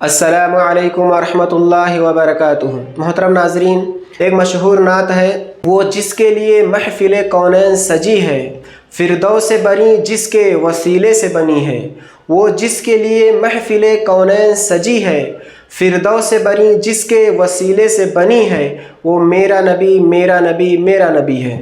السلام علیکم ورحمۃ اللہ وبرکاتہ۔ محترم ناظرین، ایک مشہور نعت ہے، وہ جس کے لیے محفل کونین سجی ہے، فردوس بنی جس کے وسیلے سے بنی ہے۔ وہ جس کے لیے محفل کونین سجی ہے، فردوس بنی جس کے وسیلے سے بنی ہے، وہ میرا نبی میرا نبی میرا نبی ہے۔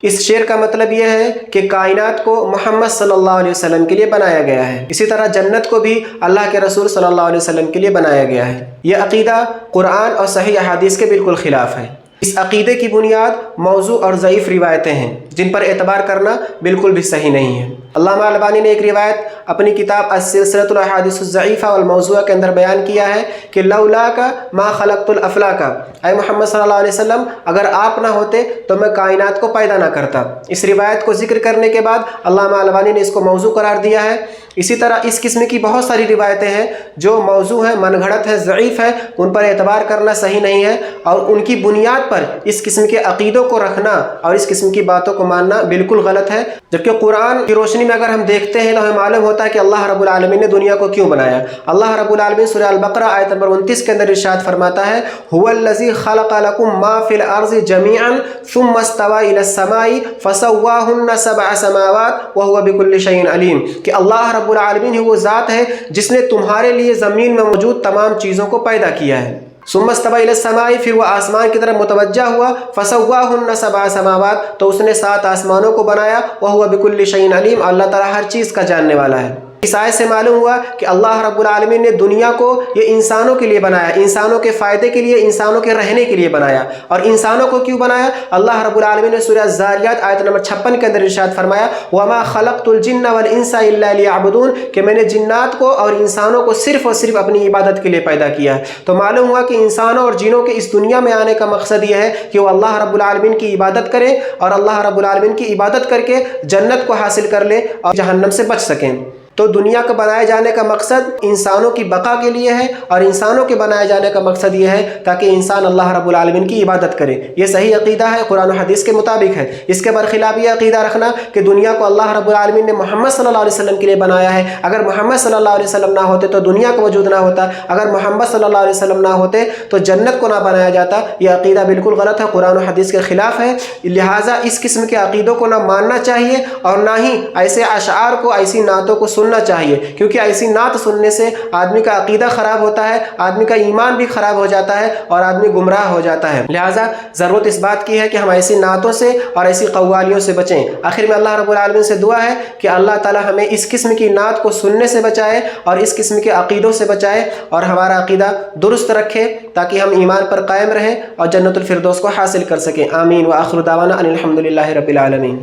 اس شعر کا مطلب یہ ہے کہ کائنات کو محمد صلی اللہ علیہ وسلم کے لیے بنایا گیا ہے، اسی طرح جنت کو بھی اللہ کے رسول صلی اللہ علیہ وسلم کے لیے بنایا گیا ہے۔ یہ عقیدہ قرآن اور صحیح احادیث کے بالکل خلاف ہے۔ اس عقیدے کی بنیاد موضوع اور ضعیف روایتیں ہیں، جن پر اعتبار کرنا بالکل بھی صحیح نہیں ہے۔ علامہ البانی نے ایک روایت اپنی کتاب السلسلۃ الاحادیث الضعیفہ والموضوعہ کے اندر بیان کیا ہے کہ لولاک ما خلقت الافلاک، اے محمد صلی اللہ علیہ وسلم، اگر آپ نہ ہوتے تو میں کائنات کو پیدا نہ کرتا۔ اس روایت کو ذکر کرنے کے بعد علامہ البانی نے اس کو موضوع قرار دیا ہے۔ اسی طرح اس قسم کی بہت ساری روایتیں ہیں جو موضوع ہیں، من گھڑت ہے، ضعیف ہے، ان پر اعتبار کرنا صحیح نہیں ہے، اور ان کی بنیاد پر اس قسم کے عقیدوں کو رکھنا اور اس قسم کی باتوں کو ماننا بالکل غلط ہے۔ جبکہ قرآن کی روشنی میں اگر ہم دیکھتے ہیں تو ہمیں معلوم ہوتا ہے کہ اللہ رب العالمین نے دنیا کو کیوں بنایا۔ اللہ رب العالمین سورہ البقرہ آیت نمبر 29 کے اندر ارشاد فرماتا ہے، هو الذی خلق لکم ما فی الارض جمیعا ثم استوى الى السماء فسواهن سبع سماوات وهو بكل شیء علیم، کہ اللہ رب العالمین ہی وہ ذات ہے جس نے تمہارے لیے زمین میں موجود تمام چیزوں کو پیدا کیا ہے۔ ثم استوى الى السماء، پھر وہ آسمان کی طرف متوجہ ہوا، فسواهن سبع سماوات، تو اس نے 7 آسمانوں کو بنایا، وهو بكل شيء علیم، اللہ تعالیٰ ہر چیز کا جاننے والا ہے۔ اس آیت سے معلوم ہوا کہ اللہ رب العالمین نے دنیا کو یہ انسانوں کے لیے بنایا، انسانوں کے فائدے کے لیے، انسانوں کے رہنے کے لیے بنایا۔ اور انسانوں کو کیوں بنایا؟ اللہ رب العالمین نے سورہ الذاریات آیت نمبر 56 کے اندر ارشاد فرمایا، وَمَا خَلَقْتُ الْجِنَّ وَالْإِنسَ إِلَّا لِيَعْبُدُونَ، کہ میں نے جنات کو اور انسانوں کو صرف اور صرف اپنی عبادت کے لیے پیدا کیا ہے۔ تو معلوم ہوا کہ انسانوں اور جنوں کے اس دنیا میں آنے کا مقصد یہ ہے کہ وہ اللہ رب العالمین کی عبادت کریں، اور اللہ رب العالمین کی عبادت کر کے جنت کو حاصل کر لیں اور جہنم سے بچ سکیں۔ تو دنیا کا بنائے جانے کا مقصد انسانوں کی بقا کے لیے ہے، اور انسانوں کے بنائے جانے کا مقصد یہ ہے تاکہ انسان اللہ رب العالمین کی عبادت کرے۔ یہ صحیح عقیدہ ہے، قرآن و حدیث کے مطابق ہے۔ اس کے برخلاف یہ عقیدہ رکھنا کہ دنیا کو اللہ رب العالمین نے محمد صلی اللہ علیہ وسلم کے لیے بنایا ہے، اگر محمد صلی اللہ علیہ وسلم نہ ہوتے تو دنیا کا وجود نہ ہوتا، اگر محمد صلی اللہ علیہ وسلم نہ ہوتے تو جنت کو نہ بنایا جاتا، یہ عقیدہ بالکل غلط ہے، قرآن و حدیث کے خلاف ہے۔ لہٰذا اس قسم کے عقیدوں کو نہ ماننا چاہیے، اور نہ ہی ایسے اشعار کو، ایسی نعتوں کو سننا چاہیے، کیونکہ ایسی نعت سننے سے آدمی کا عقیدہ خراب ہوتا ہے، آدمی کا ایمان بھی خراب ہو جاتا ہے، اور آدمی گمراہ ہو جاتا ہے۔ لہٰذا ضرورت اس بات کی ہے کہ ہم ایسی نعتوں سے اور ایسی قوالیوں سے بچیں۔ آخر میں اللہ رب العالمین سے دعا ہے کہ اللہ تعالی ہمیں اس قسم کی نعت کو سننے سے بچائے اور اس قسم کے عقیدوں سے بچائے، اور ہمارا عقیدہ درست رکھے تاکہ ہم ایمان پر قائم رہیں اور جنت الفردوس کو حاصل کر سکیں۔ آمین، وآخر دعوانا ان الحمد للہ رب العالمین۔